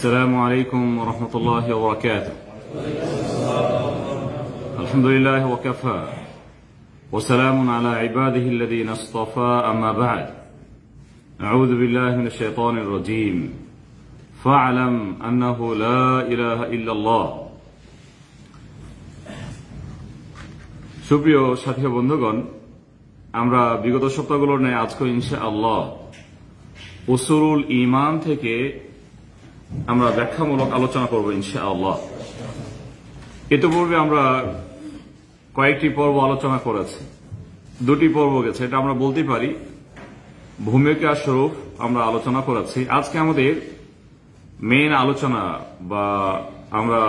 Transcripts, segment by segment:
السلام عليكم ورحمة الله وبركاته. الحمد لله وكفى وسلام على عباده الذين اصطفى أما بعد. أعوذ بالله من الشيطان الرجيم. فاعلم أنه لا إله إلا الله. সুপ্রিয় সাথী বন্ধুগণ, আমরা বিগত সপ্তাহগুলোর ন্যায় আজকে ইনশাআল্লাহ উসুলুল ঈমান থেকে আমরা ব্যাখ্যামূলক আলোচনা করব ইনশাআল্লাহ। ইতিপূর্বে আমরা কয়েকটি পর্ব আলোচনা করেছি, দুটি পর্ব গেছে, এটা আমরা বলতে পারি ভূমিকা স্বরূপ আমরা আলোচনা করেছি। আজকে আমাদের মেইন আলোচনা বা আমরা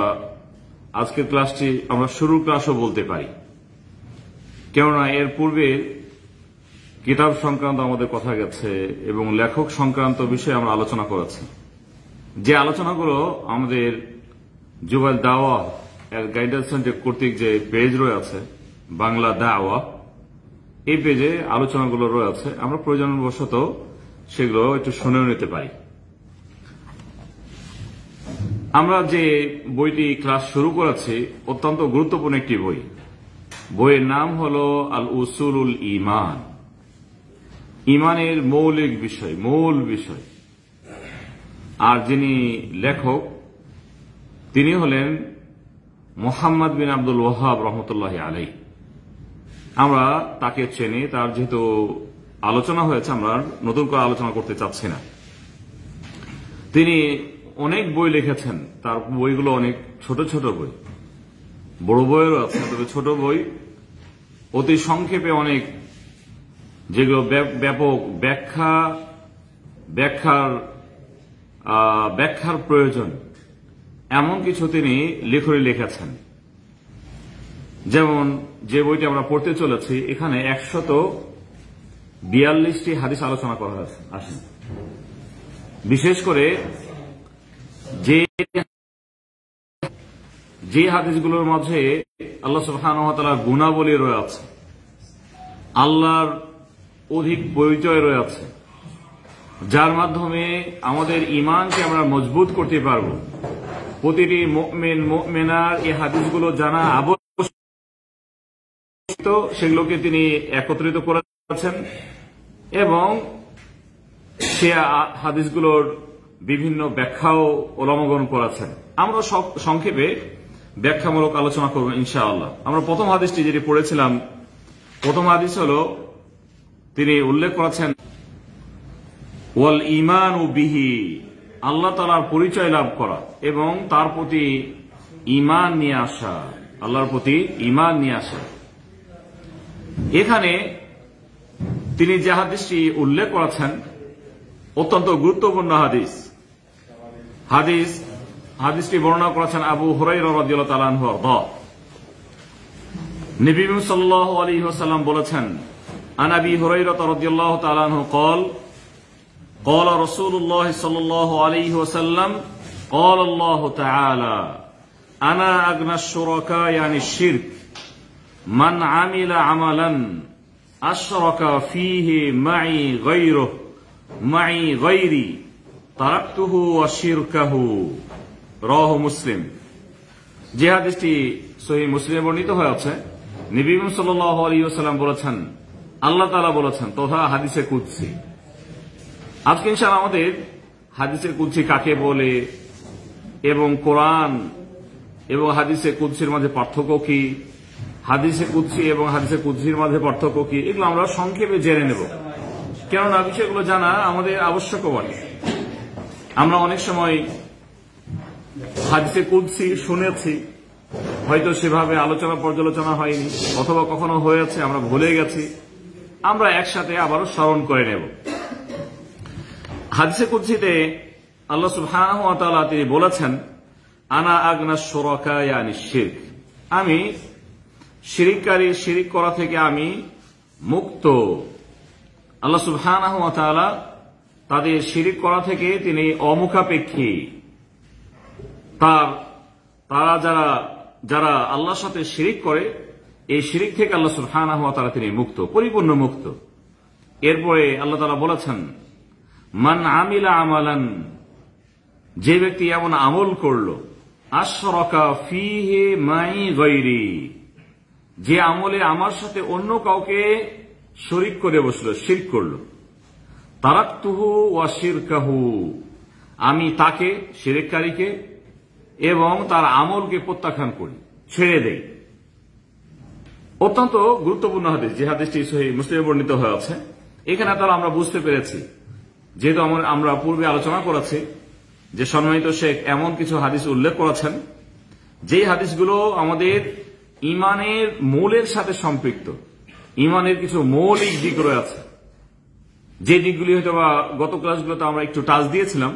আজকের ক্লাসটি আমরা শুরুর ক্লাসও বলতে পারি, কেননা এর পূর্বে কিতাব সংক্রান্ত আমাদের কথা গেছে এবং লেখক সংক্রান্ত বিষয়ে আমরা আলোচনা করেছি। যে আলোচনাগুলো আমাদের জুবাইল দাওয়া এর গাইডেন্স সেন্টার কর্তৃক যে পেজ রয়েছে বাংলা দাওয়া, এই পেজে আলোচনাগুলো রয়েছে, আমরা প্রয়োজনবশত সেগুলো একটু শুনেও নিতে পারি। আমরা যে বইটি ক্লাস শুরু করেছি অত্যন্ত গুরুত্বপূর্ণ একটি বই। বইয়ের নাম হল আল উসুলুল ঈমান, ঈমানের মৌলিক বিষয়, মূল বিষয়। আর যিনি লেখক তিনি হলেন মুহাম্মদ বিন আব্দুল ওয়াহাব রহমতুল্লাহ আলাইহি। আমরা তাকে চিনি, তার যেহেতু আলোচনা হয়েছে আমরা নতুন করে আলোচনা করতে চাচ্ছি না। তিনি অনেক বই লিখেছেন, তার বইগুলো অনেক ছোট ছোট বই, বড় বইয়েরও আছে, তবে ছোট বই অতি সংক্ষেপে অনেক, যেগুলো ব্যাপক ব্যাখ্যার প্রয়োজন এমন কিছু তিনি লিখেছেন। যেমন যে বইটি আমরা পড়তে চলেছি, এখানে 142টি হাদিস আলোচনা করা হয়েছে। আসেন, বিশেষ করে যে হাদিসগুলোর মাঝে আল্লাহ সুবহানাহু ওয়া তাআলার গুণাবলী রয়েছে, আল্লাহর অধিক পরিচয় রয়েছে, যার মাধ্যমে আমাদের ঈমানকে আমরা মজবুত করতে পারব। প্রতিটি মুমিন মুমিনার এই হাদিসগুলো জানা আবশ্যক, সেগুলোকে তিনি একত্রিত করেছেন এবং সে হাদিসগুলোর বিভিন্ন ব্যাখ্যাও উলামাগণ করেছেন। আমরা সংক্ষেপে ব্যাখ্যামূলক আলোচনা করব ইনশাআল্লাহ। আমরা প্রথম হাদিসটি যেটি পড়েছিলাম, প্রথম হাদিস হল তিনি উল্লেখ করেছেন ওয়াল ঈমানু বিহি, আল্লাহ তাআলার পরিচয় লাভ করা এবং তার প্রতি ঈমান নিয়ে আসা, আল্লাহর প্রতি ঈমান নিয়ে আসা। এখানে তিনি যে হাদিসটি উল্লেখ করেছেন অত্যন্ত গুরুত্বপূর্ণ হাদিসটি বর্ণনা করেছেন আবু হুরায়রা রাদিয়াল্লাহু তাআলা আনহু। নবী সাল্লাল্লাহু আলাইহি ওয়াসাল্লাম বলেছেন, আন আবি হুরায়রা রাদিয়াল্লাহু তাআলা আনহু قال قال رسول الله صلى الله عليه وسلم قال الله تعالى انا اغنى الشركاء عن الشرك من عمل عملا اشرك فيه معي غيري تركته وشركه রাওয়াহু মুসলিম। যে হাদিসটি সহিহ মুসলিমে বর্ণিত হয়েছে, নবী সাল্লাল্লাহু আলাইহি ওয়াসাল্লাম বলেছেন, আল্লাহ তাআলা বলেছেন, তথা হাদিসে কুদসি। আজকে ইনশাআল্লাহ আমাদের হাদিসে কুদসি কাকে বলে এবং কোরআন এবং হাদিসে কুদসির মাঝে পার্থক্য কি, হাদিসে কুদসি এবং হাদিসে কুদসির মাঝে পার্থক্য কি, এগুলো আমরা সংক্ষেপে জেনে নেব, কেননা বিষয়গুলো জানা আমাদের আবশ্যক বটে। আমরা অনেক সময় হাদিসে কুদসি শুনেছি, হয়তো সেভাবে আলোচনা পর্যালোচনা হয়নি, অথবা কখনো হয়েছে আমরা ভুলে গেছি, আমরা একসাথে আবারও স্মরণ করে নেব। হাদিসে কুদসিতে আল্লাহ সুবহানাহু ওয়া তাআলা তিনি বলেছেন, আনা আগনা শুরাকা ইয়ানি শিরক, আমি শিরিক করা থেকে আমি মুক্ত। আল্লাহ সুবহানাহু ওয়া তাআলা তাদের শিরিক করা থেকে তিনি অমুখাপেক্ষী। তারা যারা আল্লাহর সাথে শিরিক করে, এই শিরিক থেকে আল্লাহ সুবহানাহু ওয়া তাআলা তিনি মুক্ত, পরিপূর্ণ মুক্ত। এরপরে আল্লাহ তাআলা বলেছেন, মান আমিলা আমালান, যে ব্যক্তি এমন আমল করলো আশরাকা ফীহি মাই গায়রি, যে আমলে আমার সাথে অন্য কাউকে শরীক করে বসলো, শিরক করলো, তারাকতুহু ওয়া শিরকাহু, আমি তাকে, শিরককারীকে এবং তার আমলকে প্রত্যাখ্যান করি, ছেড়ে দেই। অত্যন্ত গুরুত্বপূর্ণ হাদিস, যে হাদিসটি সহিহ মুসলিমে বর্ণিত হয়ে আছে। এখানে তারা আমরা বুঝতে পেরেছি, যেহেতু আমরা পূর্বে আলোচনা করেছি যে সম্মানিত শেখ এমন কিছু হাদিস উল্লেখ করেছেন যে হাদিসগুলো আমাদের ইমানের মূলের সাথে সম্পৃক্ত, ইমানের কিছু মৌলিক দিক রয়েছে, যে দিকগুলি হয়তো বা গত ক্লাসগুলোতে আমরা একটু টাচ দিয়েছিলাম,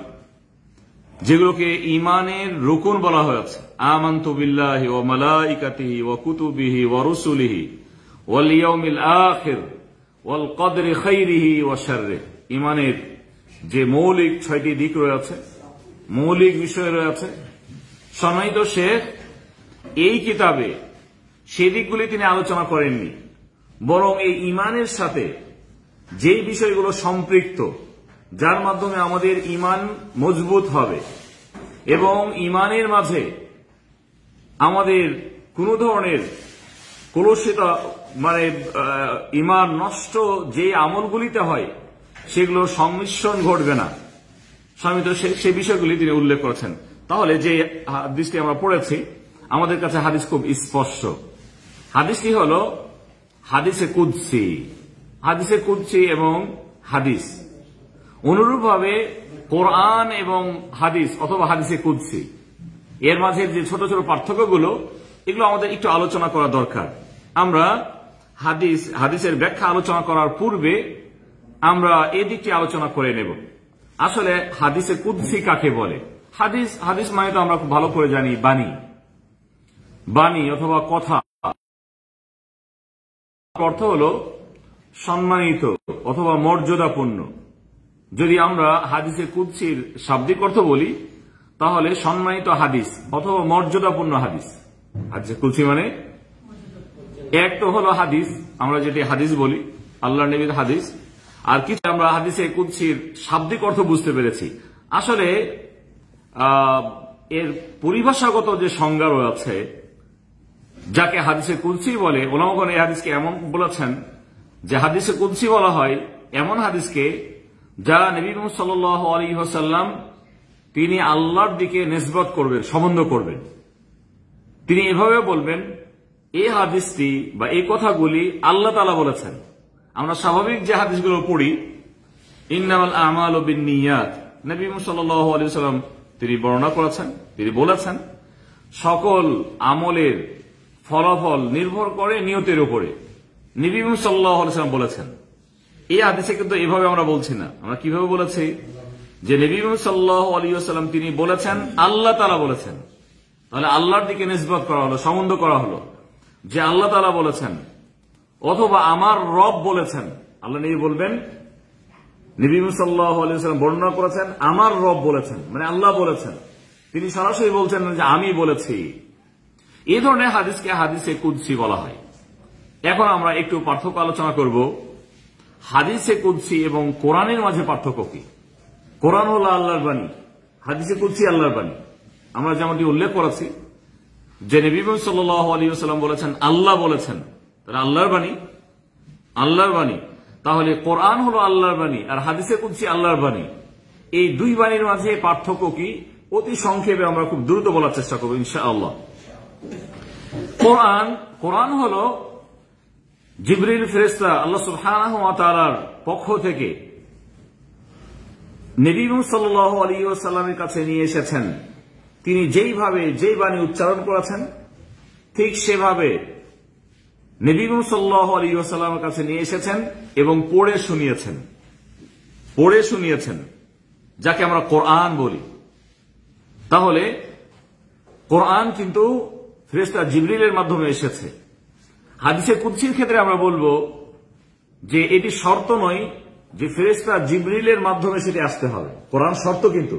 যেগুলোকে ইমানের রুকুন বলা হয়েছে। আমানতু বিল্লাহি ওয়া মালাইকাতিহি ওয়া কুতুবিহি ওয়া রুসুলিহি ওয়াল ইয়াউমিল আখির ওয়াল কদরি খাইরিহি ওয়া শাররিহি। ইমানের যে মৌলিক 6টি দিক রয়েছে, মৌলিক বিষয় রয়েছে, সম্মানিত শেখ এই কিতাবে সেই দিকগুলি তিনি আলোচনা করেননি, বরং এই ইমানের সাথে যেই বিষয়গুলো সম্পৃক্ত, যার মাধ্যমে আমাদের ইমান মজবুত হবে এবং ইমানের মাঝে আমাদের কোন ধরনের কলুষিতা মানে ইমান নষ্ট যে আমলগুলিতে হয় সেগুলোর সংমিশ্রণ ঘটবে না, স্বামীত সেই বিষয়গুলি তিনি উল্লেখ করেছেন। তাহলে যে হাদিসটি আমরা পড়েছি আমাদের কাছে হাদিস খুব স্পষ্ট। হাদিসটি হল হাদিসে কুদসি। হাদিসে কুদসি এবং হাদিস অনুরূপভাবে কোরআন এবং হাদিস অথবা হাদিসে কুদসি, এর মাঝে যে ছোট ছোট পার্থক্যগুলো, এগুলো আমাদের একটু আলোচনা করা দরকার। আমরা হাদিসের ব্যাখ্যা আলোচনা করার পূর্বে আমরা এই দিকটি আলোচনা করে নেব। আসলে হাদিসে কুদসি কাকে বলে? হাদিস মানে তো আমরা খুব ভালো করে জানি বাণী অথবা কথা, অর্থ হল সম্মানিত অথবা মর্যাদাপূর্ণ। যদি আমরা হাদিসে কুদসির শাব্দিক অর্থ বলি তাহলে সম্মানিত হাদিস অথবা মর্যাদাপূর্ণ হাদিস। হাদিসে কুদসি মানে এক তো হলো হাদিস, আমরা যেটি হাদিস বলি, আল্লাহ নবীর হাদিস, আর কিছু আমরা হাদিসে কুদসির শাব্দিক অর্থ বুঝতে পেরেছি। আসলে এর পরিভাষাগত যে সংজ্ঞা রয়েছে, যাকে হাদিসে কুদসি বলে, ওলামাগণ এই হাদিসকে এমন বলেছেন যে হাদিসে কুদসি বলা হয় এমন হাদিসকে যা নবী মুহাম্মদ সাল্লাল্লাহু আলাইহি ওয়াসাল্লাম তিনি আল্লাহর দিকে নিসবত করবেন, সম্বন্ধ করবেন। তিনি এভাবে বলবেন, এই হাদিসটি বা এই কথাগুলি আল্লাহ তাআলা বলেছেন। আমরা স্বাভাবিক যে হাদিসগুলো পড়ি, ইন্নামাল আমালু বিন্নিয়াত, নবী মুহাম্মদ সাল্লাল্লাহু আলাইহি ওয়াসাল্লাম তিনি বর্ণনা করেছেন, তিনি বলেছেন সকল আমলের ফলাফল নির্ভর করে নিয়তের উপরে। নবী মুহাম্মদ সাল্লাল্লাহু আলাইহি ওয়াসাল্লাম বলেছেন। এই হাদিসে কিন্তু এভাবে আমরা বলছি না। আমরা কিভাবে বলেছি? যে নবী মুহাম্মদ সাল্লাল্লাহু আলাইহি ওয়াসাল্লাম তিনি বলেছেন, আল্লাহ তাআলা বলেছেন। তাহলে আল্লাহর দিকে নিসবত করা হলো, সম্বন্ধ করা হলো যে আল্লাহ তাআলা বলেছেন অথবা আমার রব বলেছেন। আল্লাহ নবী বলবেন, নবী মুহাম্মদ সাল্লাল্লাহু আলাইহি ওয়াসাল্লাম বর্ণনা করেছেন আমার রব বলেছেন, মানে আল্লাহ বলেছেন। তিনি সরাসরি বলছেন যে আমি বলেছি। এই ধরনের হাদিসকে হাদিসে কুদসি বলা হয়। এখন আমরা একটু পার্থক্য আলোচনা করব, হাদিসে কুদসি এবং কোরআনের মাঝে পার্থক্য কি। কোরআন হলো আল্লাহর বাণী, হাদিসে কুদসি আল্লাহর বাণী। আমরা যেমনটি উল্লেখ করেছি যে নবী মুহাম্মদ সাল্লাল্লাহু আলাইহি ওয়াসাল্লাম বলেছেন, আল্লাহ বলেছেন, তাহলে আল্লাহর বাণী। তাহলে কোরআন হলো আল্লাহর বাণী আর হাদিসে কুদসি আল্লাহর বাণী। এই দুই বাণীর মাঝে পার্থক্য কি অতি সংক্ষেপে আমরা খুব দ্রুত বলার চেষ্টা করব ইনশাআল্লাহ। কোরআন হলো জিবরিল ফেরেশতা আল্লাহ সুবহানাহু ওয়া তাআলার পক্ষ থেকে নবী মুহাম্মদ সাল্লাল্লাহু আলাইহি ওয়াসাল্লামের কাছে নিয়ে এসেছেন। তিনি যেই বাণী উচ্চারণ করেছেন ঠিক সেভাবে নবী মুহাম্মদ সাল্লাল্লাহু আলাইহি ওয়াসাল্লামের কাছে নিয়ে এসেছেন এবং পড়ে শুনিয়েছেন, যাকে আমরা কোরআন বলি। তাহলে কোরআন কিন্তু ফেরেশতা জিবরিলের মাধ্যমে এসেছে। হাদিসে কুদসির ক্ষেত্রে আমরা বলবো যে এটি শর্ত নয় যে ফেরেশতা জিবরিলের মাধ্যমে সেটি আসতে হবে। কোরআন শর্ত কিন্তু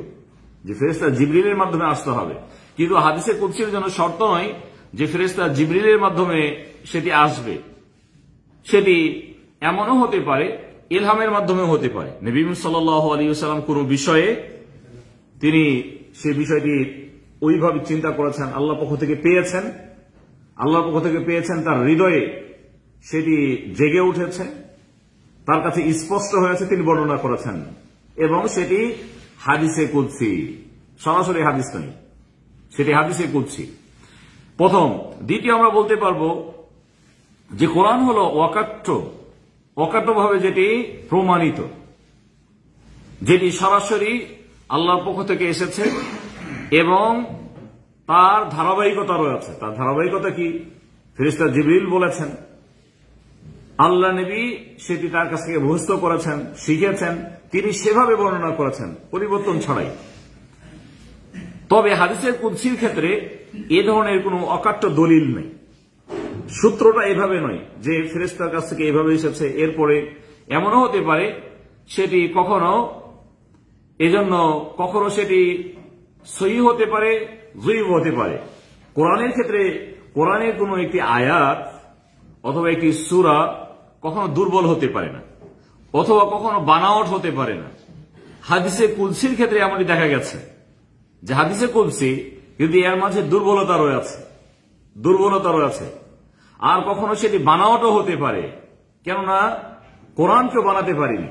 যে ফেরেশতা জিবরিলের মাধ্যমে আসতে হবে, কিন্তু হাদিসে কুদসির জন্য শর্ত নয় যে ফেরেশতা জিবরিলের মাধ্যমে সেটি আসবে। সেটি এমনও হতে পারে ইলহামের মাধ্যমে হতে পারে। নবী মুহাম্মদ সাল্লাল্লাহু আলাইহি ওয়াসাল্লাম কোন বিষয়ে তিনি সে বিষয়টি ওইভাবে চিন্তা করেছেন, আল্লাহর পক্ষ থেকে পেয়েছেন, আল্লাহর পক্ষ থেকে পেয়েছেন, তার হৃদয়ে সেটি জেগে উঠেছে, তার কাছে স্পষ্ট হয়েছে, তিনি বর্ণনা করেছেন, এবং সেটি হাদিসে কুদসি, সরাসরি হাদিস নয়, সেটি হাদিসে কুদসি। প্রথম। দ্বিতীয়, আমরা বলতে পারবো যে কোরআন হল অকাট্যভাবে যেটি প্রমাণিত, যেটি সরাসরি আল্লাহর পক্ষ থেকে এসেছে এবং তার ধারাবাহিকতা রয়েছে। তার ধারাবাহিকতা কি? ফেরেশতা জিবরিল বলেছেন, আল্লাহ নবী সেটি তার কাছ থেকে মুখস্থ করেছেন, শিখেছেন, তিনি সেভাবে বর্ণনা করেছেন, পরিবর্তন ছাড়াই। তবে হাদিসের কুদসির ক্ষেত্রে এ ধরনের কোনো অকাট্য দলিল নেই, সূত্রটা এভাবে নয় যে ফেরেশতার কাছ থেকে এভাবে এসেছে। এরপরে এমনও হতে পারে সেটি কখনো সেটি সহিহ হতে পারে, যঈফ হতে পারে। কোরআনের ক্ষেত্রে কোরআনের কোনো একটি আয়াত অথবা একটি সূরা কখনো দুর্বল হতে পারে না, অথবা কখনো বানাওয়াট হতে পারে না। হাদিসে কুদসির ক্ষেত্রে এমনটি দেখা গেছে যে হাদিসে কুদসি যদি এর মাঝে দুর্বলতা রয়েছে, আর কখনো সেটি বানাওয়াটও হতে পারে, কেননা কোরআনকে বানাতে পারিনি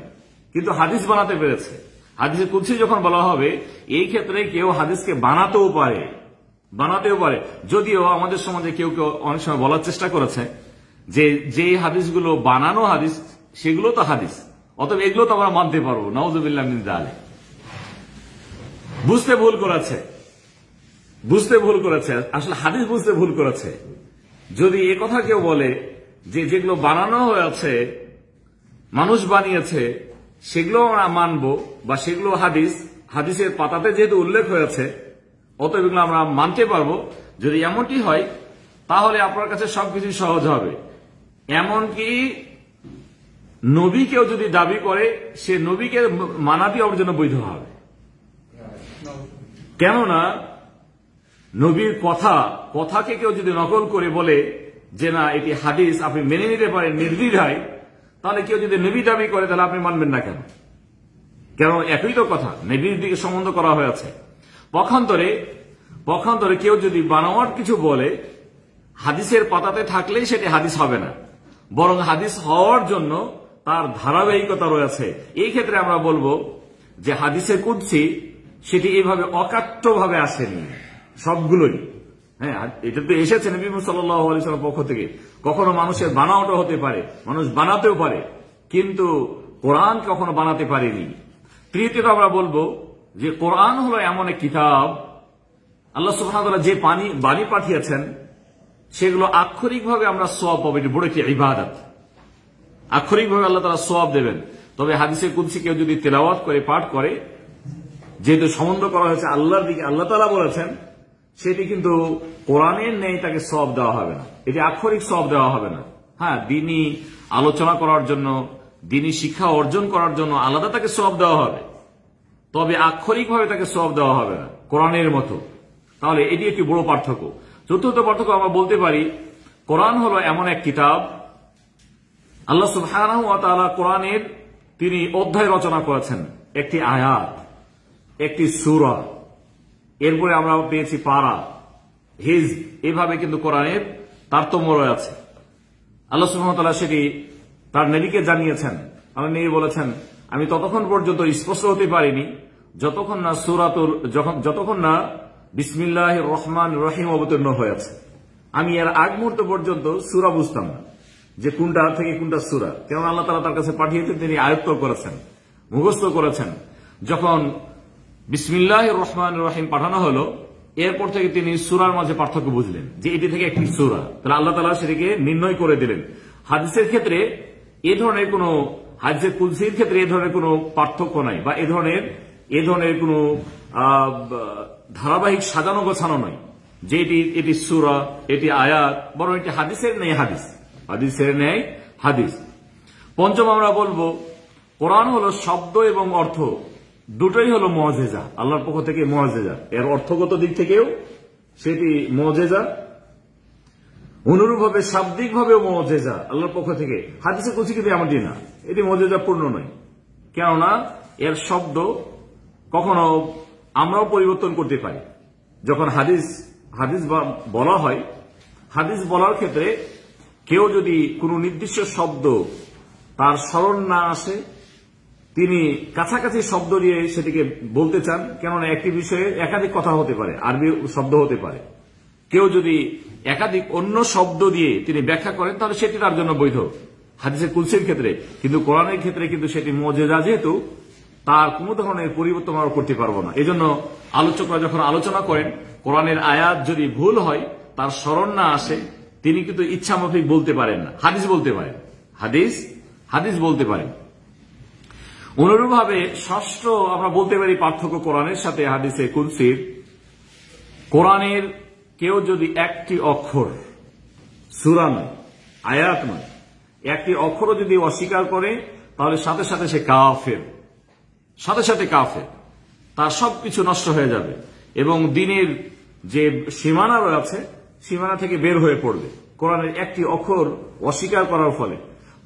কিন্তু হাদিস বানাতে পেরেছে। হাদিসে কুদসি যখন বলা হবে, এই ক্ষেত্রে কেউ হাদিসকে বানাতেও পারে। যদিও আমাদের সমাজে কেউ কেউ অনেক সময় বলার চেষ্টা করেছে যে হাদিসগুলো বানানো হাদিস সেগুলো তো হাদিস, অতএব এগুলো তো আমরা মানতে পারবো। নাউযুবিল্লাহ মিন যালিক। বুঝতে ভুল করেছে, আসলে হাদিস বুঝতে ভুল করেছে। যদি এ কথা কেউ বলে যে যেগুলো বানানো হয়েছে, মানুষ বানিয়েছে, সেগুলো আমরা মানবো, বা সেগুলো হাদিসের পাতাতে যেহেতু উল্লেখ হয়েছে অতএব এগুলো আমরা মানতে পারবো, যদি এমনটি হয় তাহলে আপনার কাছে সবকিছু সহজ হবে। এমনকি নবীকেও যদি দাবি করে, সে নবীকে মানাটি ওর জন্য বৈধ হবে। কেননা নবীর কথাকে কেউ যদি নকল করে বলে যে না এটি হাদিস, আপনি মেনে নিতে পারেন নির্দ্বিধায়, তাহলে কেউ যদি নবী দাবি করে তাহলে আপনি মানবেন না কেন? একই তো কথা, নবীর দিকে সম্বন্ধ করা হয়েছে। পক্ষান্তরে কেউ যদি বানাওয়াট কিছু বলে, হাদিসের পাতাতে থাকলেই সেটি হাদিস হবে না, বরং হাদিস হওয়ার জন্য তার ধারাবাহিকতা রয়েছে। এই ক্ষেত্রে আমরা বলবো যে হাদিসে কুদসি সেটি এইভাবে অকাট্যভাবে আসেনি সবগুলোই। হ্যাঁ, এটা তো এসেছে নবী সাল্লাল্লাহু আলাইহি ওয়াসাল্লামের পক্ষ থেকে। কখনো মানুষের বানাওয়াটও হতে পারে, মানুষ বানাতেও পারে, কিন্তু কোরআন কখনো বানাতে পারেনি। তৃতীয়ত আমরা বলবো যে কোরআন হলো এমন এক কিতাব, আল্লাহ সুবহানাহু ওয়া তাআলা যে বাণী পাঠিয়েছেন সেগুলো আক্ষরিকভাবে আমরা সওয়াব পাবো। এটি বড় একটি ইবাদত, আক্ষরিকভাবে আল্লাহ তাআলা সওয়াব দেবেন। তবে হাদিসে কুদসি কেউ যদি তেলাওয়াত করে, পাঠ করে, যেহেতু সম্বন্ধ করা হয়েছে আল্লাহর দিকে, আল্লাহ তাআলা বলেছেন, সেটি কিন্তু কোরআনের নেই তাকে সওয়াব দেওয়া হবে না, এটি আক্ষরিক সওয়াব দেওয়া হবে না। হ্যাঁ, দ্বীনি আলোচনা করার জন্য, দ্বীনি শিক্ষা অর্জন করার জন্য আলাদা তাকে সওয়াব দেওয়া হবে, তবে আক্ষরিকভাবে তাকে সওয়াব দেওয়া হবে না কোরআনের মতো। তাহলে এটি একটি বড় পার্থক্য। চতুর্থ পার্থক্য আমরা বলতে পারি, কোরআন হলো এমন এক কিতাব, আল্লাহ সুবহানাহু ওয়া তাআলা কোরআনের তিনি অধ্যায় রচনা করেছেন, একটি আয়াত, একটি সূরা, এরপরে আমরা পেয়েছি পারা, হিজব, এভাবে কিন্তু কোরআনের তারতম্য রয়েছে। আল্লাহ সুবহানাহু ওয়া তাআলা সেটি তার নবীকে জানিয়েছেন। আল্লাহ নবী বলেছেন, আমি ততক্ষণ পর্যন্ত স্পষ্ট হতে পারিনি যতক্ষণ না বিসমিল্লাহির রহমানির রহিম অবতীর্ণ হয়েছে। আমি এর আগ মুহূর্ত পর্যন্ত সূরা বুঝতাম না যে কোনটা থেকে কোনটা সূরা, কেন আল্লাহ তাআলা তার কাছে পাঠিয়েছেন, তিনি আয়ত্ত করেছেন, মুখস্থ করেছেন। যখন বিসমিল্লাহির রহমানির রহিম পাঠানো হলো, এরপর থেকে তিনি সূরার মাঝে পার্থক্য বুঝলেন যে এটি থেকে একটি সূরা, তাহলে আল্লাহ তাআলা সেটিকে নির্ণয় করে দিলেন। হাদিসের ক্ষেত্রে হাদিসে কুদসির ক্ষেত্রে এ ধরনের কোনো পার্থক্য নাই, বা এ ধরনের কোনো ধারাবাহিক সাজানো গোছানো নয় যে এটি সূরা, এটি আয়াত, বরং এটি হাদিসের ন্যায় হাদিস। পঞ্চম আমরা বলবো, কোরআন হলো শব্দ এবং অর্থ দুটোই হলো মুআজিজা, আল্লাহর পক্ষ থেকে মুআজিজা। এর অর্থগত দিক থেকেও সেটি মুআজিজা, অনুরূপভাবে শাব্দিকভাবেও মুআজিজা আল্লাহর পক্ষ থেকে। হাদিসে কুদসি কিন্তু এমনটি না, এটি মুআজিজা পূর্ণ নয়, কেননা এর শব্দ কখনো আমরাও পরিবর্তন করতে পারি। যখন হাদিস বলা হয়, হাদিস বলার ক্ষেত্রে কেউ যদি কোনো নির্দিষ্ট শব্দ তার স্মরণ না আসে, তিনি কাছাকাছি শব্দ দিয়ে সেটিকে বলতে চান, কেননা একটি বিষয়ে একাধিক কথা হতে পারে, আরবি শব্দ হতে পারে। কেউ যদি একাধিক অন্য শব্দ দিয়ে তিনি ব্যাখ্যা করেন, তাহলে সেটি তার জন্য বৈধ হাদিসে কুলসির ক্ষেত্রে। কিন্তু কোরআনের ক্ষেত্রে কিন্তু সেটি মুজিজা, যেহেতু তার কোন ধরনের পরিবর্তন আমরা করতে পারবো না। এজন্য আলোচকরা যখন আলোচনা করেন, কোরআনের আয়াত যদি ভুল হয়, তার স্মরণ না আসে, তিনি কিন্তু ইচ্ছা মাফিক বলতে পারেন না, হাদিস বলতে পারেন, হাদিস বলতে পারেন। অনুরূপভাবে ষষ্ঠ আমরা বলতে পারি পার্থক্য কোরআনের সাথে হাদিসে কুলসির। কোরআনের কেউ যদি একটি অক্ষর, সূরা নয়, আয়াত নয়, একটি অক্ষরও যদি অস্বীকার করে, তাহলে সাথে সাথে সে কাফের, তার সবকিছু নষ্ট হয়ে যাবে এবং দিনের যে সীমানা রয়েছে, সীমানা থেকে বের হয়ে পড়বে কোরআনের একটি অক্ষর অস্বীকার করার ফলে।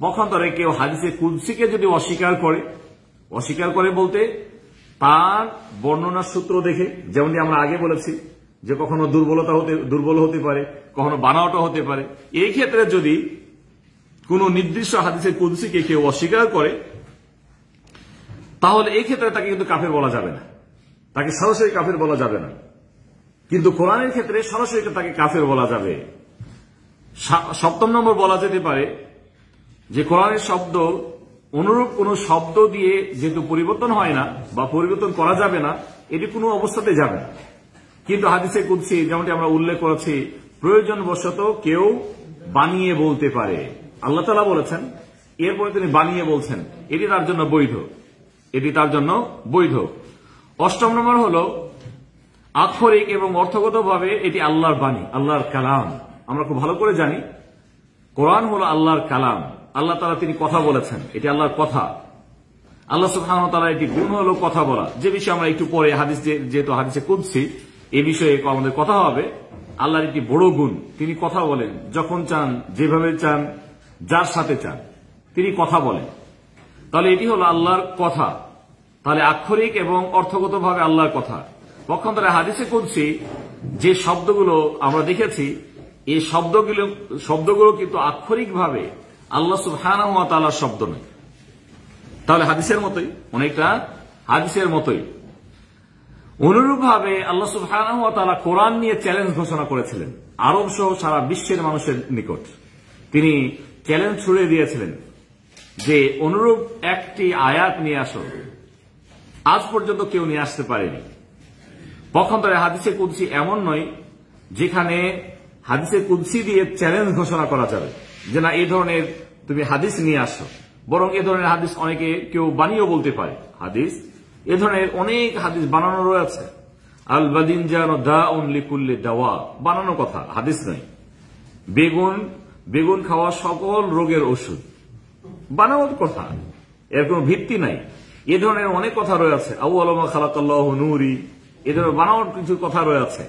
পক্ষান্তরে কেউ হাদিসে কুদসিকে যদি অস্বীকার করে বলতে তার বর্ণনার সূত্র দেখে, যেমনটি আমরা আগে বলেছি যে কখনো দুর্বল হতে পারে, কখনো বানাওয়াটা হতে পারে। এই ক্ষেত্রে যদি কোন নির্দিষ্ট হাদিসে কুদসিকে কেউ অস্বীকার করে, তাহলে এই ক্ষেত্রে তাকে কিন্তু কাফের বলা যাবে না, তাকে সরাসরি কাফের বলা যাবে না। কিন্তু কোরআনের ক্ষেত্রে সরাসরি তাকে কাফের বলা যাবে। সপ্তম নম্বর বলা যেতে পারে যে কোরআনের শব্দ অনুরূপ কোন শব্দ দিয়ে যেহেতু পরিবর্তন হয় না বা পরিবর্তন করা যাবে না, এটি কোনো অবস্থাতে যাবে না। কিন্তু হাদিসে কুদসি যেমনটি আমরা উল্লেখ করেছি, প্রয়োজনবশত কেউ বানিয়ে বলতে পারে। আল্লাহ তাআলা বলেছেন, এরপরে তিনি বানিয়ে বলছেন, এটি তার জন্য বৈধ। অষ্টম নম্বর হল আক্ষরিক এবং অর্থগতভাবে এটি আল্লাহর বাণী, আল্লাহর কালাম। আমরা খুব ভালো করে জানি কোরআন হলো আল্লাহর কালাম। আল্লাহ তাআলা তিনি কথা বলেছেন, এটি আল্লাহর কথা। আল্লাহ সুবহানাহু ওয়া তাআলা এটি গুণ হলো কথা বলা, যে বিষয়ে আমরা একটু পরে যেহেতু হাদিসে কুদসি, এই বিষয়ে আমাদের কথা হবে। আল্লাহর একটি বড় গুণ, তিনি কথা বলেন যখন চান, যেভাবে চান, যার সাথে চান, তিনি কথা বলেন। তাহলে এটি হলো আল্লাহর কথা, তাহলে আক্ষরিক এবং অর্থগতভাবে আল্লাহর কথা। পক্ষান্তরে হাদিসে কুদসি যে শব্দগুলো আমরা দেখেছি, এই শব্দগুলো কিন্তু আক্ষরিকভাবে আল্লাহ সুবহানাহু ওয়া তাআলার শব্দ নয়। তাহলে হাদিসের মতোই, অনেকটা হাদিসের মতোই। অনুরূপভাবে আল্লাহ সুবহানাহু ওয়া তাআলা কোরআন নিয়ে চ্যালেঞ্জ ঘোষণা করেছিলেন আরব সহ সারা বিশ্বের মানুষের নিকট। তিনি চ্যালেঞ্জ ছুড়ে দিয়েছিলেন যে অনুরূপ একটি আয়াত নিয়ে আসো, আজ পর্যন্ত কেউ নিয়ে আসতে পারেনি। পক্ষান্তরে হাদিসে কুদসি এমন নয় যেখানে হাদিসে কুদসি দিয়ে চ্যালেঞ্জ ঘোষণা করা যাবে যে না, এই ধরনের তুমি হাদিস নিয়ে আসো। বরং এ ধরনের হাদিস কেউ বানিয়েও বলতে পারে। এ ধরনের অনেক হাদিস বানানো রয়েছে। আল বাদিনজানু দাউন লিকুল্লি দাওয়া, বানানো কথা, হাদিস নয়। বেগুন খাওয়া সকল রোগের ওষুধ, বানানোর কথা, এর কোনো ভিত্তি নাই। এ ধরনের অনেক কথা রয়েছে। আউয়ালু মা খালাকাল্লাহু নূরি, এ ধরনের বানানোর কিছু কথা রয়েছে।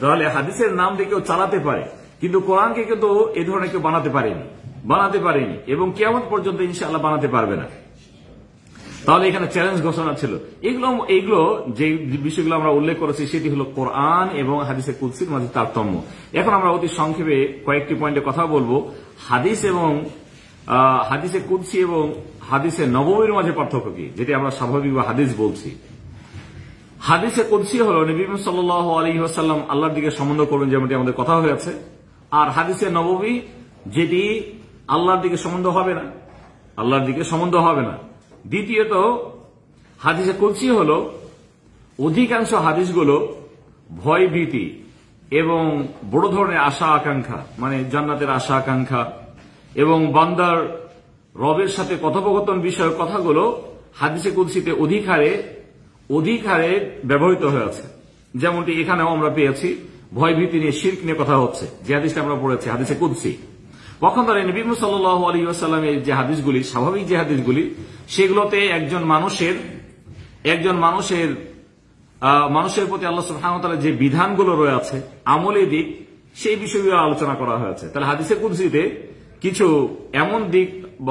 তাহলে হাদিসের নাম দিয়ে কেউ চালাতে পারে, কিন্তু কোরআনকে কিন্তু এ ধরনের কেউ বানাতে পারেনি এবং কিয়ামত পর্যন্ত ইনশাআল্লাহ বানাতে পারবে না। তাহলে এখানে চ্যালেঞ্জ ঘোষণা ছিল। এগুলো যে বিষয়গুলো আমরা উল্লেখ করেছি, সেটি হলো কোরআন এবং হাদিসে কুদসির মাঝে তারতম্য। এখন আমরা অতি সংক্ষেপে কয়েকটি পয়েন্টে কথা বলবো। হাদিসে কুদসি এবং হাদিসে নববীর মাঝে পার্থক্য কি, যেটি আমরা স্বাভাবিক হাদিস বলছি। হাদিসে কুদসি হলো নবী সাল্লাল্লাহু আলাইহি ওয়াসাল্লাম আল্লাহর দিকে সম্বন্ধ করবেন, যেমনটি আমাদের কথা হয়েছে। আর হাদিসে নববী যেটি আল্লাহর দিকে সম্বন্ধ হবে না। দ্বিতীয়ত হাদিসে কুদসি হলো অধিকাংশ হাদিসগুলো ভয় ভীতি এবং বড় ধরনের আশা আকাঙ্ক্ষা, মানে জান্নাতের আশা আকাঙ্ক্ষা এবং বান্দার রবের সাথে কথোপকথন বিষয়ক কথাগুলো হাদিসে কুদসিতে অধিক হারে ব্যবহৃত হয়েছে। যেমনটি এখানেও আমরা পেয়েছি, ভয় ভীতি নিয়ে, শিরক নিয়ে কথা হচ্ছে, যে হাদিসটা আমরা পড়েছি হাদিসে কুদসি। পক্ষান্তরে নবী সাল্লাল্লাহু আলাইহি ওয়াসাল্লামের যে হাদিসগুলি, স্বাভাবিক যে হাদিসগুলি, সেগুলোতে একজন মানুষের প্রতি আল্লাহ সুবহানাহু ওয়া তাআলা যে বিধানগুলো রয়েছে, আমলের দিক, সেই বিষয়গুলো আলোচনা করা হয়েছে। তাহলে হাদিসে কুদসিতে কিছু এমন দিক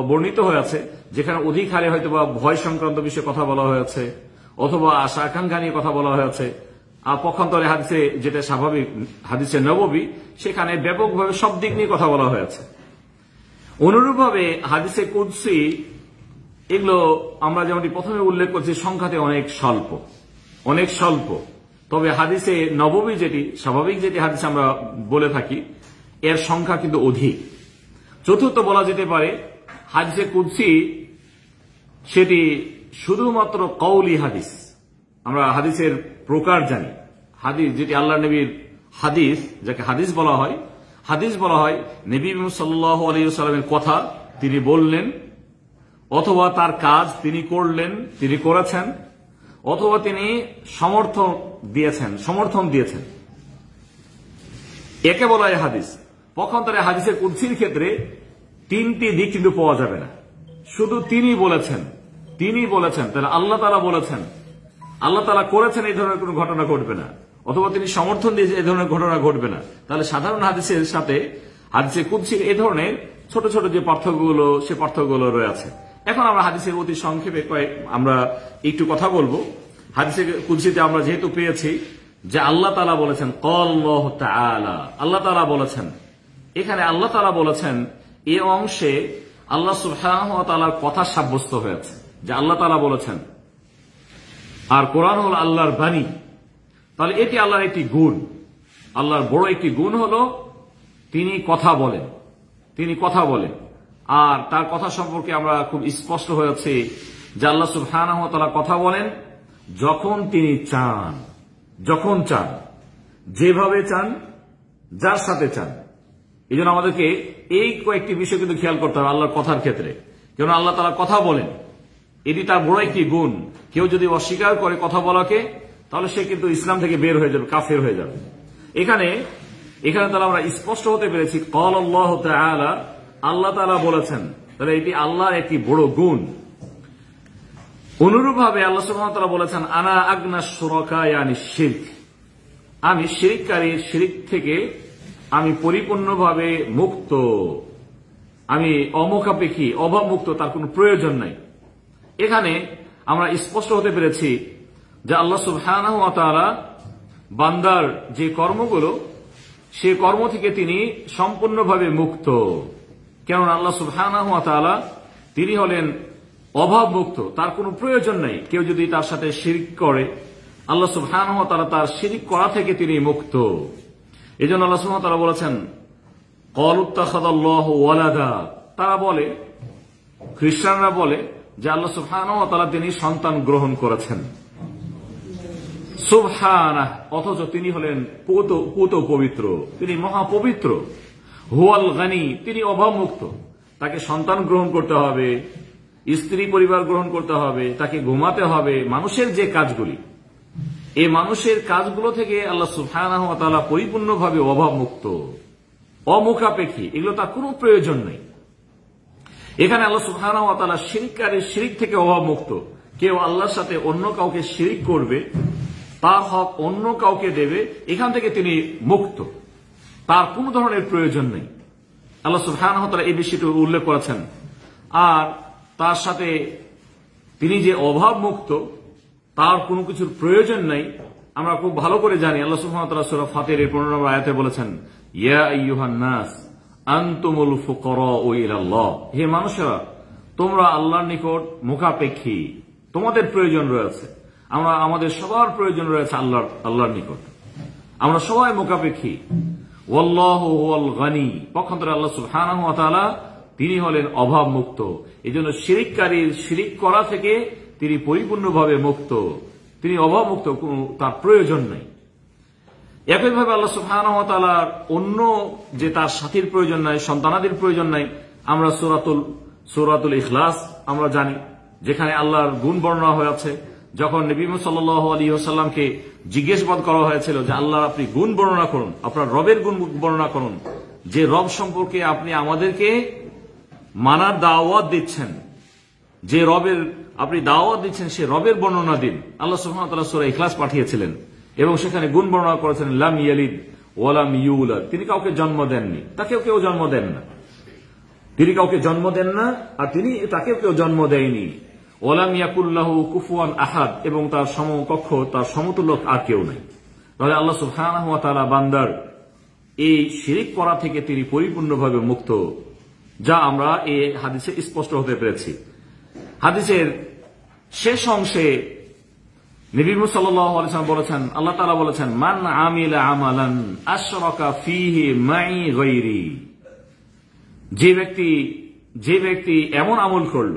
বর্ণিত হয়েছে যেখানে অধিক হারে হয়তো বা ভয় সংক্রান্ত বিষয়ে কথা বলা হয়েছে, অথবা আশা আকাঙ্ক্ষা নিয়ে কথা বলা হয়েছে। আর পক্ষান্তরে হাদিসে যেটা স্বাভাবিক হাদিসে নববী, সেখানে ব্যাপকভাবে সব দিক নিয়ে কথা বলা হয়েছে। অনুরূপভাবে হাদিসে কুদসি এগুলো আমরা যেমনটি প্রথমে উল্লেখ করছি সংখ্যাতে অনেক স্বল্প। তবে হাদিসে নববী যেটি স্বাভাবিক যেটি হাদিস আমরা বলে থাকি, এর সংখ্যা কিন্তু অধিক। চতুর্থ বলা যেতে পারে হাদিসে কুদসি সেটি শুধুমাত্র কওলি হাদিস। আমরা হাদিসের প্রকার জানি, হাদিস যেটি আল্লাহ নবীর হাদিস, যাকে হাদিস বলা হয় নবী সাল্লাল্লাহু আলাইহি ওয়াসাল্লামের কথা তিনি বললেন, অথবা তার কাজ তিনি করলেন, তিনি করেছেন, অথবা তিনি সমর্থন দিয়েছেন, একে বলা হয় হাদিস। পক্ষান্তরে হাদিসের কুদসির ক্ষেত্রে তিনটি দিক কিন্তু পাওয়া যাবে না। শুধু তিনি বলেছেন, তাহলে আল্লাহ তাআলা বলেছেন, আল্লাহ তাআলা করেছেন, এই ধরনের কোন ঘটনা ঘটবে না, অথবা তিনি সমর্থন দিয়েছেন, এই ধরনের ঘটনা ঘটবে না। তাহলে সাধারণ হাদিসের সাথে হাদিসে কুদসির এই ধরনের ছোট ছোট যে পার্থক্যগুলো, সে পার্থক্যগুলো রয়েছে। এখন আমরা হাদিসের অতি সংক্ষেপে আমরা একটু কথা বলবো। হাদিসে কুদসিতে আমরা যেহেতু পেয়েছি যে আল্লাহ তাআলা বলেছেন, ক্বালাল্লাহু তাআলা, আল্লাহ তাআলা বলেছেন। এখানে আল্লাহ তাআলা বলেছেন এই অংশে আল্লাহ সুবহানাহু ওয়া তাআলার কথা সাব্যস্ত হয়েছে যে আল্লাহ তাআলা বলেছেন, আর কোরআন হল আল্লাহর বাণী। তাহলে এটি আল্লাহর একটি গুণ, আল্লাহর বড় একটি গুণ হলো তিনি কথা বলেন। আর তার কথা সম্পর্কে আমরা খুব স্পষ্ট হয়েছে যে আল্লাহ সুবহানাহু ওয়া তাআলা কথা বলেন যখন তিনি চান, যেভাবে চান, যার সাথে চান। এই জন্য আমাদেরকে এই কয়েকটি বিষয় কিন্তু খেয়াল করতে হবে আল্লাহর কথার ক্ষেত্রে। কেন আল্লাহ তাআলা কথা বলেন, এটি তার বড় একটি গুণ। কেউ যদি অস্বীকার করে কথা বলাকে, তাহলে সে কিন্তু ইসলাম থেকে বের হয়ে যাবে, কাফের হয়ে যাবে। এখানে তাহলে আমরা স্পষ্ট হতে পেরেছি ক্বালাল্লাহু তাআলা, আল্লাহ তাআলা বলেছেন। তাহলে এটি আল্লাহর একটি বড় গুণ। অনুরূপভাবে আল্লাহ সুবহানাহু ওয়া তাআলা বলেছেন, আনা আগনাশ শুরাকায়ে আনিশ শিরক, আমি শিরককারীর শিরক থেকে আমি পরিপূর্ণভাবে মুক্ত, আমি অমুখাপেক্ষী, অভাবমুক্ত, তার কোনো প্রয়োজন নাই। এখানে আমরা স্পষ্ট হতে পেরেছি যে আল্লাহ সুবহানাহু ওয়া তাআলা বান্দার যে কর্মগুলো, সে কর্ম থেকে তিনি সম্পূর্ণভাবে মুক্ত। কেননা আল্লাহ সুবহানাহু ওয়া তাআলা তিনি হলেন অভাবমুক্ত, তার কোনো প্রয়োজন নেই। কেউ যদি তার সাথে শিরক করে, আল্লাহ সুবহানাহু ওয়া তাআলা তার শিরক করা থেকে তিনি মুক্ত। এজন্য আল্লাহ সুবহানাহু ওয়া তাআলা বলেছেন, ক্বালু ইত্তাখাযাল্লাহু ওয়ালাদা, তারা বলে, খ্রিস্টানরা বলে যে আল্লাহ সুবহানাহু ওয়া তাআলা তিনি সন্তান গ্রহণ করেছেন। সুবহানাহ, অথচ তিনি হলেন পুত পবিত্র, তিনি মহাপবিত্র। হুয়াল গানি, তিনি অভাবমুক্ত। তাকে সন্তান গ্রহণ করতে হবে, স্ত্রী পরিবার গ্রহণ করতে হবে, তাকে ঘুমাতে হবে, মানুষের যে কাজগুলি, এই মানুষের কাজগুলো থেকে আল্লাহ সুবহানাহু ওয়া তাআলা পরিপূর্ণভাবে অভাবমুক্ত, অমুখাপেক্ষী, এগুলো তার কোনো প্রয়োজন নেই। এখানে আল্লাহ সুবহানাহু ওয়া তাআলা শিরককারীর শিরক থেকে অভাবমুক্ত। কেউ আল্লাহর সাথে অন্য কাউকে শিরক করবে, তার হক অন্য কাউকে দেবে, এখান থেকে তিনি মুক্ত, তার কোনো ধরনের প্রয়োজন নেই। আল্লাহ সুবহানাহু ওয়া তাআলা এই বিষয়টি উল্লেখ করেছেন। আর তার সাথে তিনি যে অভাবমুক্ত, তার কোনো কিছুর প্রয়োজন নাই, আমরা খুব ভালো করে জানি। আল্লাহ সুবহানাহু ওয়া তাআলা সূরা ফাতির এর 15 নম্বর আয়াতে বলেছেন, ইয়া আইয়ুহান নাস আনতুমুল ফুকারাউ ইলাল্লাহ, হে মানুষেরা, তোমরা আল্লাহর নিকট মুখাপেক্ষী, তোমাদের প্রয়োজন রয়েছে। আমাদের সবার প্রয়োজন রয়েছে আল্লাহর নিকট, আমরা সবাই মুখাপেক্ষী। ওয়াল্লাহু হুয়াল গানি, পক্ষান্তরে আল্লাহ সুবহানাহু ওয়া তাআলা তিনি হলেন অভাবমুক্ত। এজন্য শিরককারীর শিরক করা থেকে তিনি পরিপূর্ণভাবে মুক্ত, তিনি অভাবমুক্ত, কোনো তার প্রয়োজন নেই। একইভাবে আল্লাহ সুবহানাহু ওয়া তাআলার অন্য যে তার সাথীর প্রয়োজন নাই, সন্তানাদির প্রয়োজন নাই। আমরা সূরাতুল ইখলাস আমরা জানি, যেখানে আল্লাহর গুণ বর্ণনা হয়েছে। যখন নবী সাল্লাল্লাহু আলাইহি ওয়াসাল্লামকে জিজ্ঞাসাবাদ করা হয়েছিল যে আল্লাহ আপনি গুণ বর্ণনা করুন, আপনার রবের গুণ বর্ণনা করুন, যে রব সম্পর্কে আপনি আমাদেরকে মানার দাওয়াত দিচ্ছেন, যে রবের আপনি দাওয়াত দিচ্ছেন, সে রবের বর্ণনা দিন। আল্লাহ সুবহানাহু ওয়া তাআলা সূরা ইখলাস পাঠিয়েছিলেন এবং সেখানে গুণ বর্ণনা করেছেন, লাম ইয়ালিদ ওয়া লাম ইউলাদ, তিনি কাউকে জন্ম দেননি, তাকেও কেউ জন্ম দেন না, তিনি কাউকে জন্ম দেন না, আর তিনি তাকেও কেউ জন্ম দেয়নি। ওয়ালাম ইয়াকুল লাহু কুফুয়ান আহাদ, এবং তার সমকক্ষ, তার সমতুল্য আর কেউ নাই। তাহলে আল্লাহ সুবহানাহু ওয়া তাআলা বান্দার এই শিরিক করা থেকে তিনি পরিপূর্ণভাবে মুক্ত, যা আমরা এই হাদিসে স্পষ্ট হতে পেরেছি। হাদিসের শেষ অংশে নবী সাল্লাল্লাহু আলাইহি ওয়াসাল্লাম বলেছেন, আল্লাহ তাআলা বলেছেন, মান আমিলা আমালান আশরাকা ফীহি মাই গায়রি, যে ব্যক্তি এমন আমল করল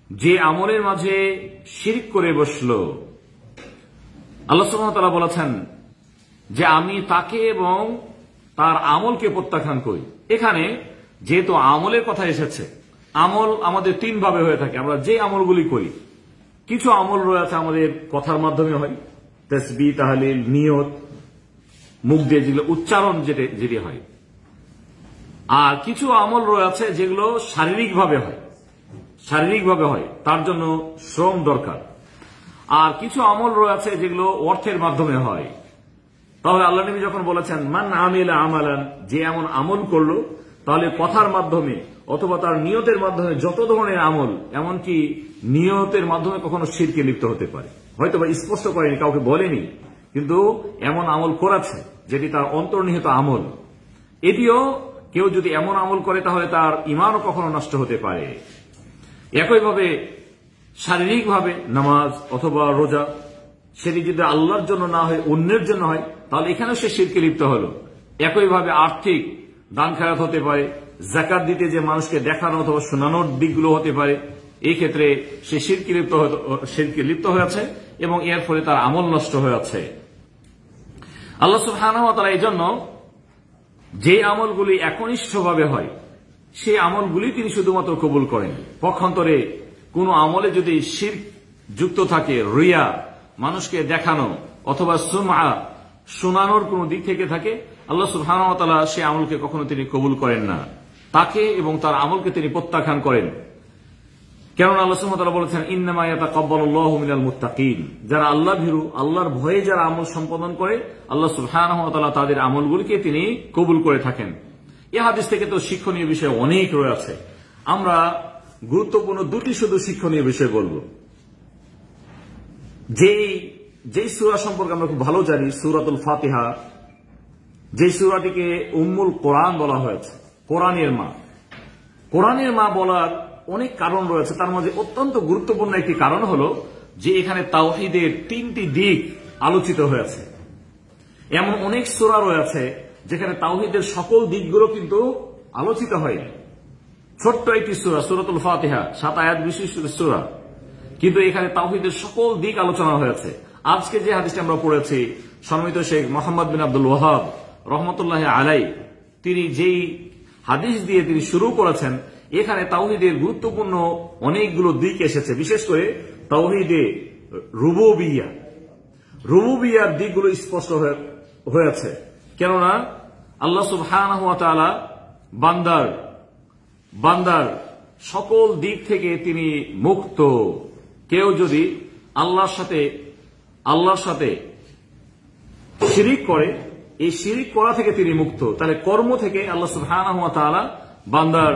যে আমলের মাঝে শিরক করে বসলো, আল্লাহ সুবহানাহু ওয়া তাআলা বলেছেন যে আমি তাকে এবং তার আমলকে প্রত্যাখ্যান করি। এখানে যেহেতু আমলের কথা এসেছে, আমল আমাদের তিন ভাবে হয়ে থাকে। আমরা যে আমলগুলি করি, কিছু আমল রয়েছে আমাদের কথার মাধ্যমে হয়, তাসবিহ, তাহলিল, নিয়ত, মুখ দিয়ে যেগুলো উচ্চারণ যেটি হয়। আর কিছু আমল রয়েছে যেগুলো শারীরিকভাবে হয়, তার জন্য শ্রম দরকার। আর কিছু আমল রয়েছে যেগুলো অর্থের মাধ্যমে হয়। তাহলে আল্লাহ নবী যখন বলেছেন মান আমিলা আমালান, যে এমন আমল করলো, তাহলে কথার মাধ্যমে অথবা তার নিয়তের মাধ্যমে যত ধরনের আমল, এমনকি নিয়তের মাধ্যমে কখনো শিরকে লিপ্ত হতে পারে। হয়তো বা স্পষ্ট করেনি, কাউকে বলেনি, কিন্তু এমন আমল করেছে যেটি তার অন্তর্নিহিত আমল। এটিও কেউ যদি এমন আমল করে তাহলে তার ঈমানও কখনো নষ্ট হতে পারে। একইভাবে শারীরিকভাবে নামাজ অথবা রোজা, সেটি যদি আল্লাহর জন্য না হয়, অন্যের জন্য হয়, তাহলে এখানেও সে শিরকে লিপ্ত হলো। একইভাবে আর্থিক দান খেরাত হতে পারে, যাকাত দিতে যে মানুষকে দেখানো অথবা শোনানোর দিকগুলো হতে পারে, এই ক্ষেত্রে সে শিরকে লিপ্ত হয়েছে এবং এর ফলে তার আমল নষ্ট হয়েছে। আল্লাহ সুবহানাহু ওয়া তাআলা এই জন্য যে আমলগুলি একনিষ্ঠভাবে হয়, সেই আমলগুলি তিনি শুধুমাত্র কবুল করেন। পক্ষান্তরে কোন আমলে যদি শিরক যুক্ত থাকে, রিয়া, মানুষকে দেখানো অথবা সুমআ, শোনানোর কোন দিক থেকে থাকে, আল্লাহ সুবহানাহু ওয়া তাআলা সেই আমলকে কখনো তিনি কবুল করেন না। তাকে এবং তার আমলকে তিনি প্রত্যাখ্যান করেন। কেননা আল্লাহ সুবহানাহু ওয়া তাআলা বলেছেন ইন্নামা ইয়াতাকাব্বালুল্লাহু মিনাল মুত্তাকিন, যারা আল্লাহ ভীরু, আল্লাহর ভয়ে যারা আমল সম্পাদন করে, আল্লাহ সুবহানাহু ওয়া তাআলা তাদের আমলগুলিকে তিনি কবুল করে থাকেন। এই হাদিস থেকে তো শিক্ষণীয় বিষয় অনেক রয়েছে। আমরা গুরুত্বপূর্ণ দুটি শুধু শিক্ষণীয় বিষয় বলবো। যেই সূরা সম্পর্কে আমরা খুব ভালো জানি, সূরাতুল ফাতিহা, যে সূরাটিকে উম্মুল কোরআন বলা হয়েছে, কোরআনের মা বলার অনেক কারণ রয়েছে। তার মধ্যে অত্যন্ত গুরুত্বপূর্ণ একটি কারণ হলো যে এখানে তাওহীদের তিনটি দিক আলোচিত হয়েছে। এমন অনেক সূরা রয়েছে যেখানে তাওহীদের সকল দিকগুলো কিন্তু আলোচিত হয়নি। ছোট্ট একটি সূরা, সূরাতুল ফাতিহা, 7 আয়াত বিশিষ্ট সূরা, কিন্তু এখানে তাওহীদের সকল দিক আলোচনা হয়েছে। আজকে যে হাদিসটি আমরা পড়েছি, সম্মানিত শেখ মোহাম্মদ বিন আব্দুল ওয়াহাব রহমতুল্লাহ আলাই, তিনি যেই হাদিস দিয়ে তিনি শুরু করেছেন, এখানে তাওহীদের গুরুত্বপূর্ণ অনেকগুলো দিক এসেছে। বিশেষ করে তাওহীদে রুবুবিয়ার দিকগুলো স্পষ্ট হয়েছে। কেননা আল্লাহ সুবহানাহু ওয়া তাআলা বান্দার সকল দিক থেকে তিনি মুক্ত। কেউ যদি আল্লাহর সাথে শিরিক করে, এই শিরিক করা থেকে তিনি মুক্ত। তাহলে কর্ম থেকে আল্লাহ সুবহানাহু ওয়া তাআলা বান্দার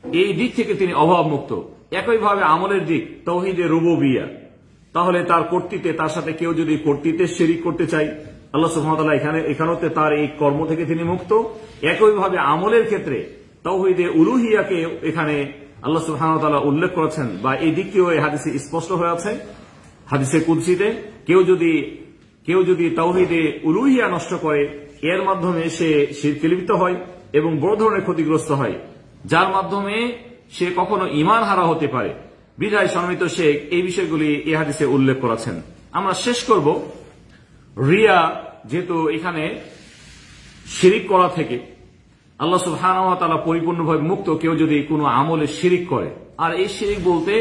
এই দিক থেকে তিনি অভাব মুক্ত। একইভাবে আমলের দিক, তাওহীদে রুবুবিয়া, তাহলে তার কর্তৃত্বে, তার সাথে কেউ যদি কর্তৃত্বে শিরিক করতে চায়, আল্লাহ সুবহানাহু ওয়া তাআলা এখানেও তার এই কর্ম থেকে তিনি মুক্ত। একইভাবে আমলের ক্ষেত্রে তাওহীদে উলুহিয়াকে এখানে আল্লাহ সুবহানাহু ওয়া তাআলা উল্লেখ করেছেন, বা এই দিকটিও এই হাদিসে স্পষ্ট হয়ে আছে। হাদিসে কুদসিতে কেউ যদি তাওহীদে উলুহিয়া নষ্ট করে, এর মাধ্যমে সে শিরকে লিপ্ত হয় এবং বড় ধরনের ক্ষতিগ্রস্ত হয়, যার মাধ্যমে সে কখনো ঈমান হারা হতে পারে। বিধায় সম্মানিত শেখ এই বিষয়গুলি এই হাদিসে উল্লেখ করেছেন। আমরা শেষ করব, রিয়া, যেহেতু এখানে শিরিক করা থেকে আল্লাহ সুবহানাহু ওয়া তাআলা পরিপূর্ণভাবে মুক্ত। কেউ যদি কোনো আমলে শিরিক করে, আর এই শিরিক বলতে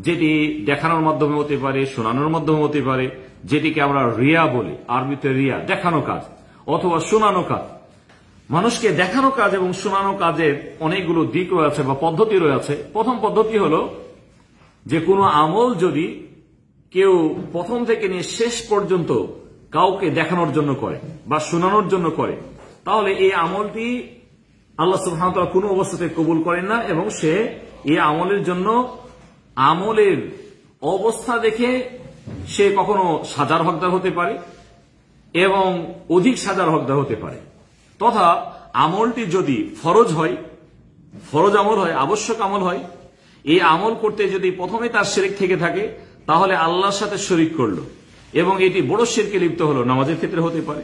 যেটি দেখানোর মাধ্যমে হতে পারে, শোনানোর মাধ্যমে হতে পারে, যেটিকে আমরা রিয়া বলি, আরবিতে রিয়া, দেখানো কাজ অথবা শোনানো কাজ। মানুষকে দেখানো কাজ এবং শোনানো কাজের অনেকগুলো দিক রয়েছে বা পদ্ধতি রয়েছে। প্রথম পদ্ধতি হলো যে কোনো আমল যদি কেউ প্রথম থেকে নিয়ে শেষ পর্যন্ত কাউকে দেখানোর জন্য করে বা শোনানোর জন্য করে, তাহলে এই আমলটি আল্লাহ সুবহানাহু ওয়া তাআলা কোনো অবস্থাতে কবুল করেন না এবং সে এই আমলের জন্য আমলের অবস্থা দেখে সে কখনো সাজার হকদার হতে পারে এবং অধিক সাজার হকদার হতে পারে, তথা আমলটি যদি ফরজ হয়, ফরজ আমল হয়, আবশ্যক আমল হয়, এই আমল করতে যদি প্রথমে তার শিরক থেকে থাকে তাহলে আল্লাহর সাথে শরিক করলো এবং এটি বড় শিরকে লিপ্ত হলো, নামাজের ক্ষেত্রে হতে পারে,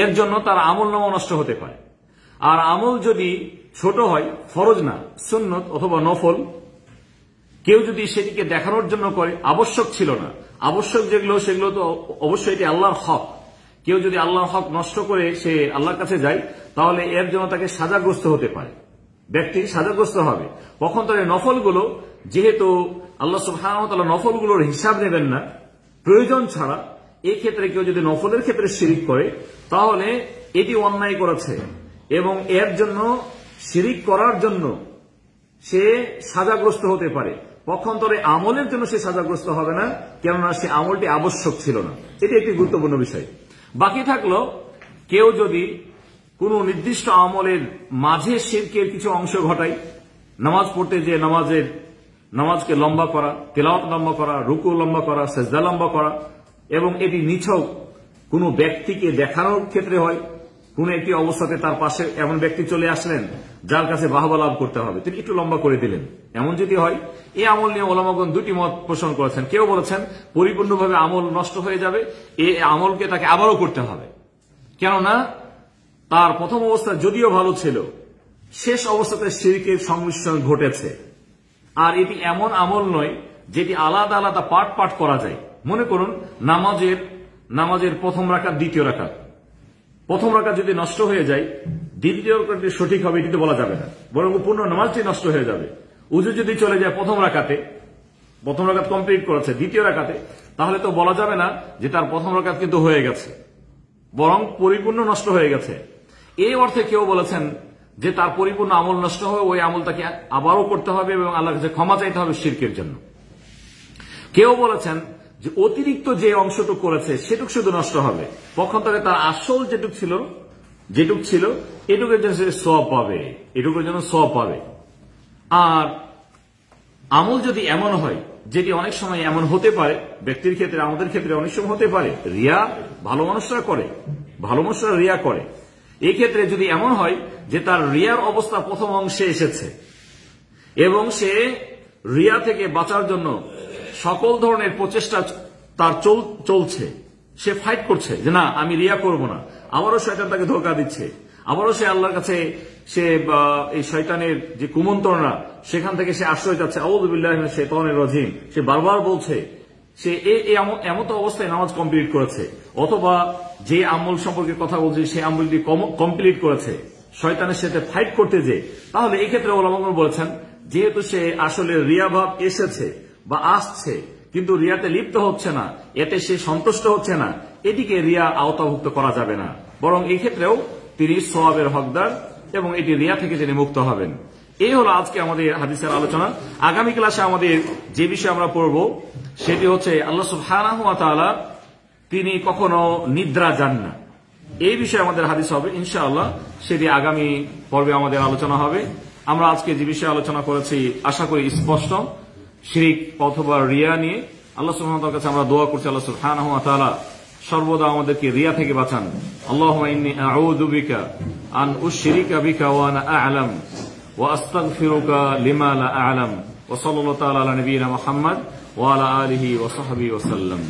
এর জন্য তার আমল নামা নষ্ট হতে পারে। আর আমল যদি ছোট হয়, ফরজ না, সুন্নত অথবা নফল, কেউ যদি সেটিকে দেখানোর জন্য করে, আবশ্যক ছিল না, আবশ্যক যেগুলো সেগুলো তো অবশ্যই এটি আল্লাহর হক, কেউ যদি আল্লাহর হক নষ্ট করে সে আল্লাহর কাছে যায় তাহলে এর জন্য তাকে সাজাগ্রস্ত হতে পারে, ব্যক্তি সাজাগ্রস্ত হবে। পক্ষান্তরে নফলগুলো যেহেতু আল্লাহ সুবহানাহু ওয়া তাআলা নফলগুলোর হিসাব নেবেন না প্রয়োজন ছাড়া, এই ক্ষেত্রে কেউ যদি নফলের ক্ষেত্রে শিরিক করে তাহলে এটি অন্যায় করেছে এবং এর জন্য শিরিক করার জন্য সে সাজাগ্রস্ত হতে পারে। পক্ষান্তরে আমলের জন্য সে সাজাগ্রস্ত হবে না, কেননা সে আমলটি আবশ্যক ছিল না। এটি একটি গুরুত্বপূর্ণ বিষয়। বাকি থাকলো কেউ যদি কোনো নির্দিষ্ট আমলের মাঝে শিরকের কিছু অংশ ঘটায়, নামাজ পড়তে যে নামাজকে লম্বা করা, তেলাওয়াত লম্বা করা, রুকু লম্বা করা, সেজদা লম্বা করা, এবং এটি নিছক কোনো ব্যক্তিকে দেখানোর ক্ষেত্রে হয়, কোন একটি অবস্থাতে তার পাশে এমন ব্যক্তি চলে আসলেন যার কাছে বাহবা লাভ করতে হবে, তিনি একটু লম্বা করে দিলেন, এমন যদি হয়, এই আমল নিয়ে ওলামাগণ দুটি মত পোষণ করেছেন। কেউ বলেছেন পরিপূর্ণভাবে আমল নষ্ট হয়ে যাবে, এই আমলকে তাকে আবারও করতে হবে, কেননা তার প্রথম অবস্থা যদিও ভালো ছিল, শেষ অবস্থাতে শিরকের সংমিশ্রণ ঘটেছে। আর এটি এমন আমল নয় যেটি আলাদা আলাদা পার্ট পার্ট করা যায়। মনে করুন নামাজের প্রথম রাকাত, দ্বিতীয় রাকাত, প্রথম রাকাত যদি নষ্ট হয়ে যায় দ্বিতীয় রাকাতটি সঠিক হবে এটি তো বলা যাবে না, বরং পূর্ণ নামাজটি নষ্ট হয়ে যাবে। উযু যদি চলে যায় প্রথম রাকাত কমপ্লিট করেছে দ্বিতীয় রাকাতে, তাহলে তো বলা যাবে না যে তার প্রথম রাকাত কিন্তু হয়ে গেছে, বরং পরিপূর্ণ নষ্ট হয়ে গেছে। এই অর্থে কেউ বলেছেন যে তার পরিপূর্ণ আমল নষ্ট হবে, ওই আমল তাকে আবারও করতে হবে এবং আল্লাহর কাছে ক্ষমা চাইতে হবে শিরকের জন্য। কেউ বলেছেন যে অতিরিক্ত যে অংশটুকু করেছে সেটুক শুধু নষ্ট হবে, পক্ষান্তরে তার আসল যেটুক ছিল এটুকের জন্য সে সওয়াব পাবে, এটুকুর জন্য সওয়াব পাবে। আর আমল যদি এমন হয়, যেটি অনেক সময় এমন হতে পারে, ব্যক্তির ক্ষেত্রে, আমাদের ক্ষেত্রে অনেক সময় হতে পারে, রিয়া ভালো মানুষরা রিয়া করে, এই ক্ষেত্রে যদি এমন হয় যে তার রিয়ার অবস্থা প্রথম অংশে এসেছে এবং সে রিয়া থেকে বাঁচার জন্য সকল ধরনের প্রচেষ্টা তার চলছে, সে ফাইট করছে যে না আমি রিয়া করব না, আবারও শয়তান তাকে ধোঁকা দিচ্ছে, আবারও সে আল্লাহর কাছে সে এই শয়তানের যে কুমন্ত্রণা সেখান থেকে সে আশ্রয় চাচ্ছে, আউযু বিল্লাহি মিনাশ শাইতানির রাজিম, সে বারবার বলছে, সে এমন অবস্থায় নামাজ কমপ্লিট করেছে, অথবা যে আমল সম্পর্কে কথা বলছে সেই আমলটি কমপ্লিট করেছে শয়তানের সাথে ফাইট করতে যে, তাহলে এই ক্ষেত্রে ওলামাগণ বলেছেন যেহেতু সে আসলে রিয়া ভাব এসেছে বা আসছে কিন্তু রিয়াতে লিপ্ত হচ্ছে না, এতে সে সন্তুষ্ট হচ্ছে না, এটিকে রিয়া আওতাভুক্ত করা যাবে না, বরং এই ক্ষেত্রেও তিনি সওয়াবের হকদার এবং এটি রিয়া থেকে তিনি মুক্ত হবেন। এই হলো আজকে আমাদের হাদিসের আলোচনা। আগামী ক্লাসে আমাদের যে বিষয় আমরা পড়ব সেটি হচ্ছে আল্লাহ সুবহানাহু ওয়া তাআলা তিনি কখনো নিদ্রা যান না, এই বিষয়ে আমাদের হাদিস হবে ইনশাআল্লাহ, সেটি আগামী পর্বে আমাদের আলোচনা হবে। আমরা আজকে যে বিষয়ে আলোচনা করেছি আশা করি স্পষ্ট, শিরক অথবা রিয়া নিয়ে। আল্লাহ সুবহানাহু ওয়া তাআলার কাছে আমরা দোয়া করছি আল্লাহ সুবহানাহু ওয়া তাআলা সর্বদা আমাদেরকে রিয়া থেকে বাঁচান। আল্লাহুম্মা ইন্নী আউযু বিকা আন উশরিকা বিকা ওয়া আনা আ'লাম ওয়া আস্তাগফিরুকা লিমা লা আ'লাম। ওয়া সাল্লাল্লাহু তাআলা আলা নবিয়িনা মুহাম্মদ ওয়া আলা আলিহি ওয়া সাহবিহি ওয়া সাল্লাম।